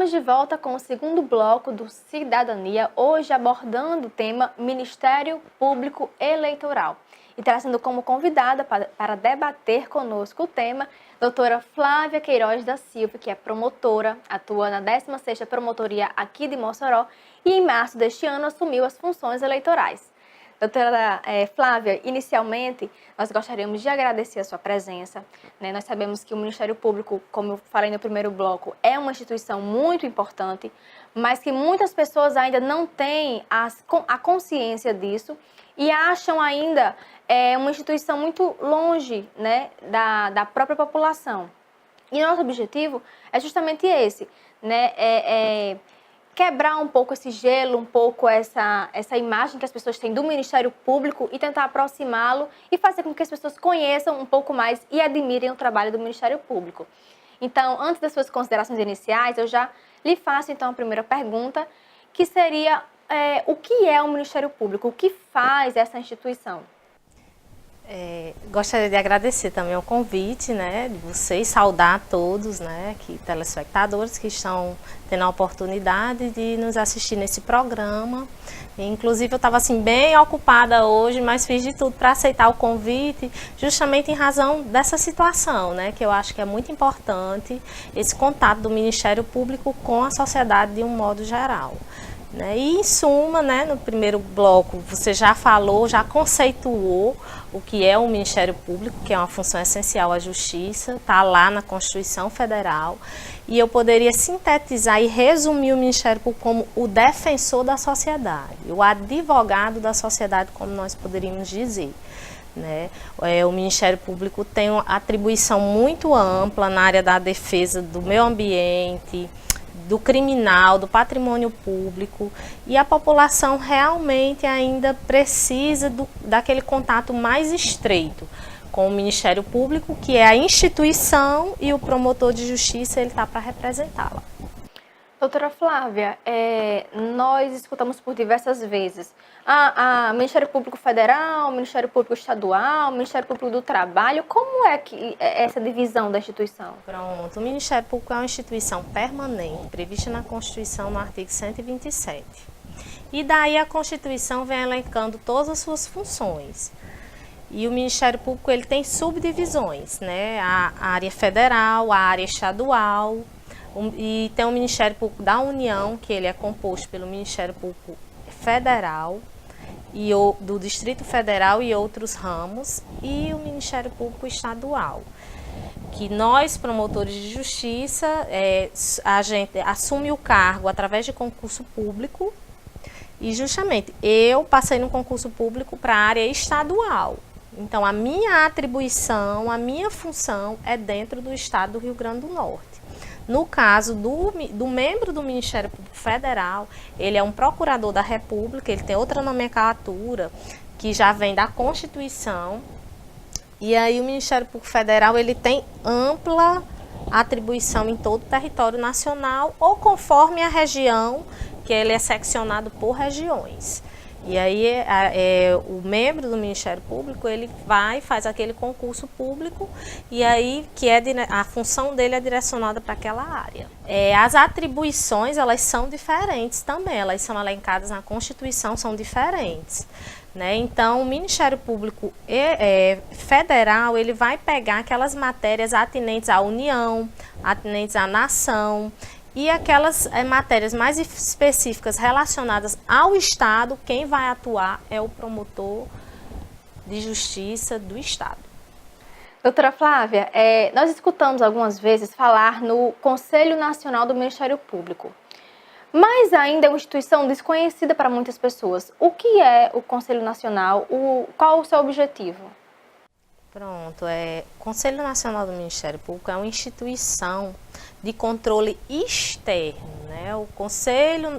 Estamos de volta com o segundo bloco do Cidadania, hoje abordando o tema Ministério Público Eleitoral. E trazendo como convidada para debater conosco o tema, doutora Flávia Queiroz da Silva, que é promotora, atua na 16ª Promotoria aqui de Mossoró e em março deste ano assumiu as funções eleitorais. Doutora Flávia, inicialmente, nós gostaríamos de agradecer a sua presença. Nós sabemos que o Ministério Público, como eu falei no primeiro bloco, é uma instituição muito importante, mas que muitas pessoas ainda não têm a consciência disso e acham ainda uma instituição muito longe, da própria população. E nosso objetivo é justamente esse, quebrar um pouco esse gelo, um pouco essa imagem que as pessoas têm do Ministério Público e tentar aproximá-lo e fazer com que as pessoas conheçam um pouco mais e admirem o trabalho do Ministério Público. Então, antes das suas considerações iniciais, eu já lhe faço então a primeira pergunta, que seria o que é o Ministério Público? O que faz essa instituição? Gostaria de agradecer também o convite, de vocês, saudar todos, telespectadores que estão tendo a oportunidade de nos assistir nesse programa. Inclusive eu estava bem ocupada hoje, mas fiz de tudo para aceitar o convite, justamente em razão dessa situação, que eu acho que é muito importante esse contato do Ministério Público com a sociedade de um modo geral. E em suma, no primeiro bloco você já falou, já conceituou o que é o Ministério Público, que é uma função essencial à justiça, está lá na Constituição Federal, e eu poderia sintetizar e resumir o Ministério Público como o defensor da sociedade, o advogado da sociedade, como nós poderíamos dizer. O Ministério Público tem uma atribuição muito ampla na área da defesa do meio ambiente, do criminal, do patrimônio público, e a população realmente ainda precisa daquele contato mais estreito com o Ministério Público, que é a instituição, e o promotor de justiça ele está para representá-la. Doutora Flávia, nós escutamos por diversas vezes Ministério Público Federal, Ministério Público Estadual, Ministério Público do Trabalho. Como é que é essa divisão da instituição? Pronto, o Ministério Público é uma instituição permanente, prevista na Constituição no artigo 127. E daí a Constituição vem elencando todas as suas funções. E o Ministério Público ele tem subdivisões, a área federal, a área estadual, e tem o Ministério Público da União, que ele é composto pelo Ministério Público Federal, e do Distrito Federal e outros ramos, e o Ministério Público Estadual, que nós, promotores de justiça, a gente assume o cargo através de concurso público, e justamente eu passei no concurso público para a área estadual. Então, a minha atribuição, a minha função é dentro do estado do Rio Grande do Norte. No caso do membro do Ministério Público Federal, ele é um procurador da República, ele tem outra nomenclatura que já vem da Constituição. E aí o Ministério Público Federal ele tem ampla atribuição em todo o território nacional ou conforme a região, que ele é seccionado por regiões. E aí o membro do Ministério Público, ele faz aquele concurso público e aí a função dele é direcionada para aquela área. As atribuições, elas são diferentes também, elas são elencadas na Constituição, são diferentes. Então, o Ministério Público Federal, ele vai pegar aquelas matérias atinentes à União, atinentes à nação, e aquelas matérias mais específicas relacionadas ao Estado, quem vai atuar é o promotor de justiça do Estado. Doutora Flávia, nós escutamos algumas vezes falar no Conselho Nacional do Ministério Público, mas ainda é uma instituição desconhecida para muitas pessoas. O que é o Conselho Nacional? Qual o seu objetivo? Pronto, o Conselho Nacional do Ministério Público é uma instituição de controle externo,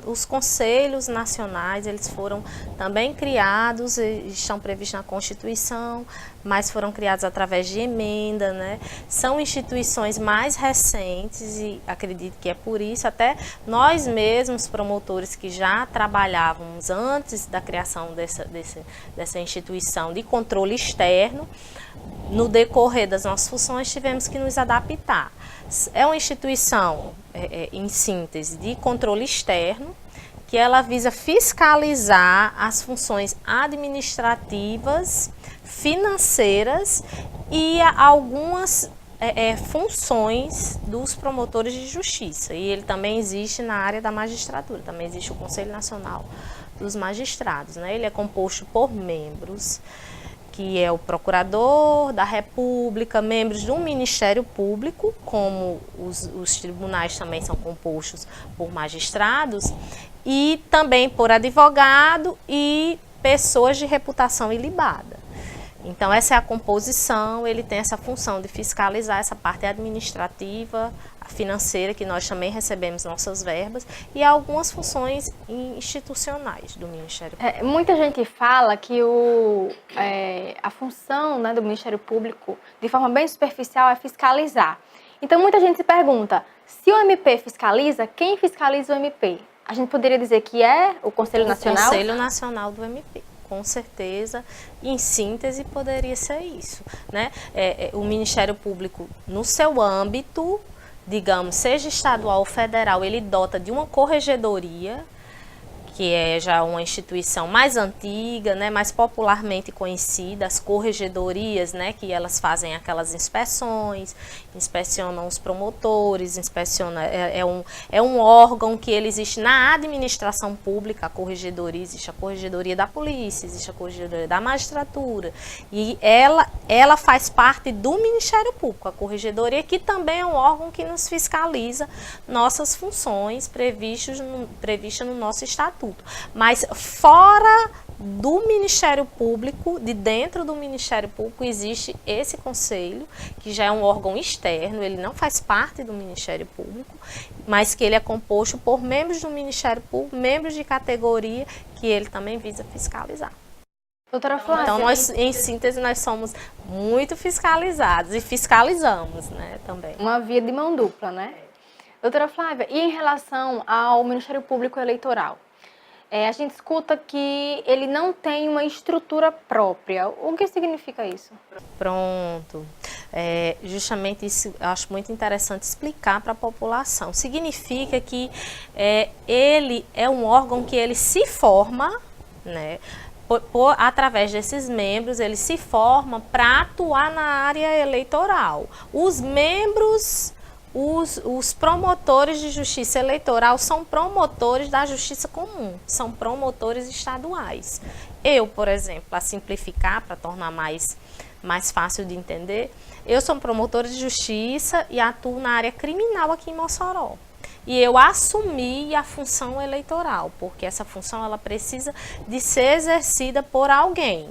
os conselhos nacionais, eles foram também criados, estão previstos na Constituição, mas foram criados através de emenda, São instituições mais recentes e acredito que é por isso, até nós mesmos, promotores que já trabalhávamos antes da criação dessa instituição de controle externo, no decorrer das nossas funções tivemos que nos adaptar. É uma instituição, em síntese, de controle externo, que ela visa fiscalizar as funções administrativas, financeiras e algumas funções dos promotores de justiça. E ele também existe na área da magistratura, também existe o Conselho Nacional dos Magistrados, né? Ele é composto por membros, que é o Procurador da República, membros do Ministério Público, como os tribunais também são compostos por magistrados, e também por advogado e pessoas de reputação ilibada. Então, essa é a composição, ele tem essa função de fiscalizar essa parte administrativa, financeira, que nós também recebemos nossas verbas, e algumas funções institucionais do Ministério Público. Muita gente fala que a função, né, do Ministério Público, de forma bem superficial, é fiscalizar. Então, muita gente se pergunta, se o MP fiscaliza, quem fiscaliza o MP? A gente poderia dizer que é o Conselho Nacional? O Conselho Nacional do MP. Com certeza, em síntese, poderia ser isso, né? O Ministério Público, no seu âmbito, digamos, seja estadual ou federal, ele dota de uma corregedoria, que é já uma instituição mais antiga, né, mais popularmente conhecida, as corregedorias, né, que elas fazem aquelas inspeções, inspecionam os promotores, é um órgão que ele existe na administração pública, a corregedoria, existe a corregedoria da polícia, existe a corregedoria da magistratura, e ela faz parte do Ministério Público, a corregedoria, que também é um órgão que nos fiscaliza nossas funções previstas no nosso estatuto. Mas fora do Ministério Público, de dentro do Ministério Público, existe esse conselho, que já é um órgão externo, ele não faz parte do Ministério Público, mas que ele é composto por membros do Ministério Público, membros de categoria, que ele também visa fiscalizar. Doutora Flávia. Então, nós, em síntese, nós somos muito fiscalizados e fiscalizamos, né, também. Uma via de mão dupla, né? Doutora Flávia, e em relação ao Ministério Público Eleitoral? A gente escuta que ele não tem uma estrutura própria. O que significa isso? Pronto. Justamente isso eu acho muito interessante explicar para a população. Significa que ele é um órgão que ele se forma, né? Através desses membros, ele se forma para atuar na área eleitoral. Os membros... Os promotores de justiça eleitoral são promotores da justiça comum, são promotores estaduais. Eu, por exemplo, para simplificar, para tornar mais fácil de entender, eu sou promotora de justiça e atuo na área criminal aqui em Mossoró. E eu assumi a função eleitoral, porque essa função ela precisa de ser exercida por alguém.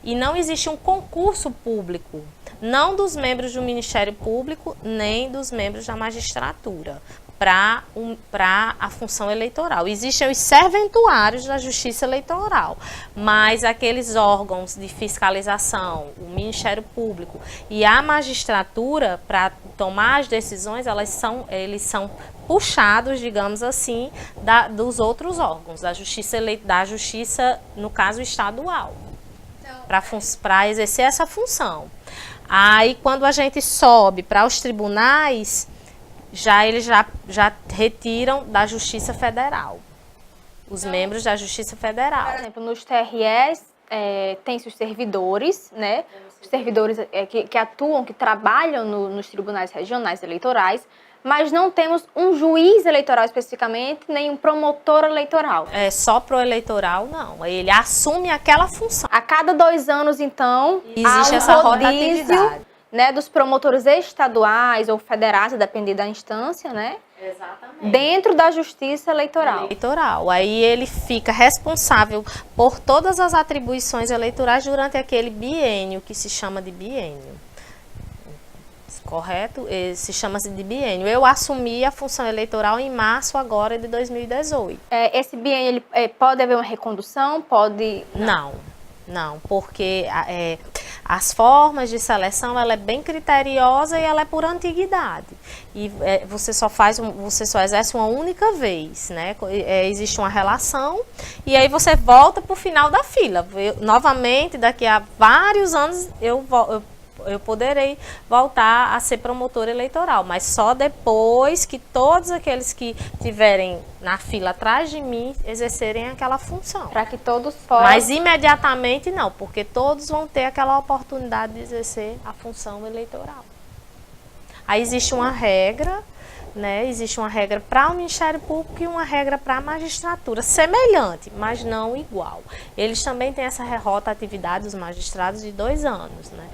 E não existe um concurso público, não dos membros do Ministério Público, nem dos membros da magistratura, para a função eleitoral. Existem os serventuários da Justiça Eleitoral, mas aqueles órgãos de fiscalização, o Ministério Público e a magistratura, para tomar as decisões, eles são puxados, digamos assim, dos outros órgãos, da justiça, no caso, estadual, para exercer essa função. Aí, quando a gente sobe para os tribunais, eles já retiram da Justiça Federal, os membros da Justiça Federal. Por exemplo, nos TREs tem os servidores, né? Os servidores que atuam, que trabalham nos tribunais regionais eleitorais, mas não temos um juiz eleitoral especificamente, nem um promotor eleitoral. Só pro eleitoral, não. Ele assume aquela função. A cada 2 anos, então, existe essa rotatividade, né, dos promotores estaduais ou federais, a depender da instância, né? Exatamente. Dentro da Justiça Eleitoral. Aí ele fica responsável por todas as atribuições eleitorais durante aquele biênio, que se chama de biênio. Correto? Se chama-se de biênio. Eu assumi a função eleitoral em março agora de 2018. Esse biênio, pode haver uma recondução? Pode... Não, porque as formas de seleção ela é bem criteriosa e ela é por antiguidade. E você só exerce uma única vez, né? Existe uma relação e aí você volta para o final da fila. Novamente, daqui a vários anos eu eu poderei voltar a ser promotora eleitoral, mas só depois que todos aqueles que tiverem na fila atrás de mim exercerem aquela função. Para que todos possam. Mas imediatamente não, porque todos vão ter aquela oportunidade de exercer a função eleitoral. Aí existe uma regra, né? Existe uma regra para o Ministério Público e uma regra para a magistratura, semelhante, mas não igual. Eles também têm essa rotatividade dos magistrados de 2 anos, né?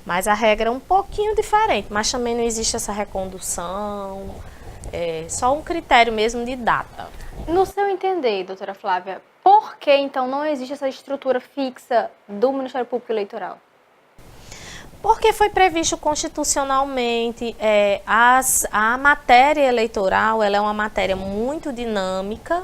Mas a regra é um pouquinho diferente, mas também não existe essa recondução, é só um critério mesmo de data. No seu entender, doutora Flávia, por que então não existe essa estrutura fixa do Ministério Público Eleitoral? Porque foi previsto constitucionalmente, a matéria eleitoral ela é uma matéria muito dinâmica,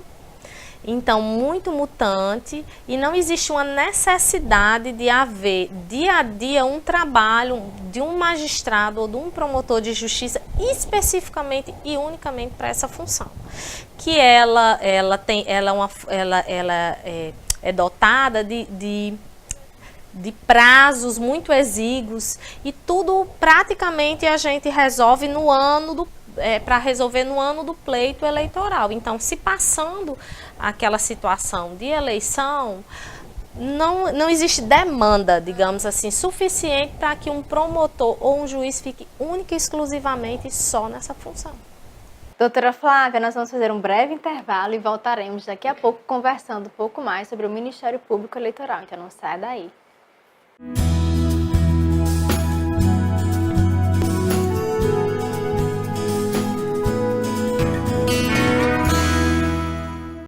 então muito mutante, e não existe uma necessidade de haver dia a dia um trabalho de um magistrado ou de um promotor de justiça especificamente e unicamente para essa função. Que ela é dotada de prazos muito exíguos e tudo praticamente a gente resolve no ano para resolver no ano do pleito eleitoral. Então, se passando aquela situação de eleição, não existe demanda, digamos assim, suficiente para que um promotor ou um juiz fique única e exclusivamente só nessa função. Doutora Flávia, nós vamos fazer um breve intervalo e voltaremos daqui a pouco conversando um pouco mais sobre o Ministério Público Eleitoral. Então não saia daí.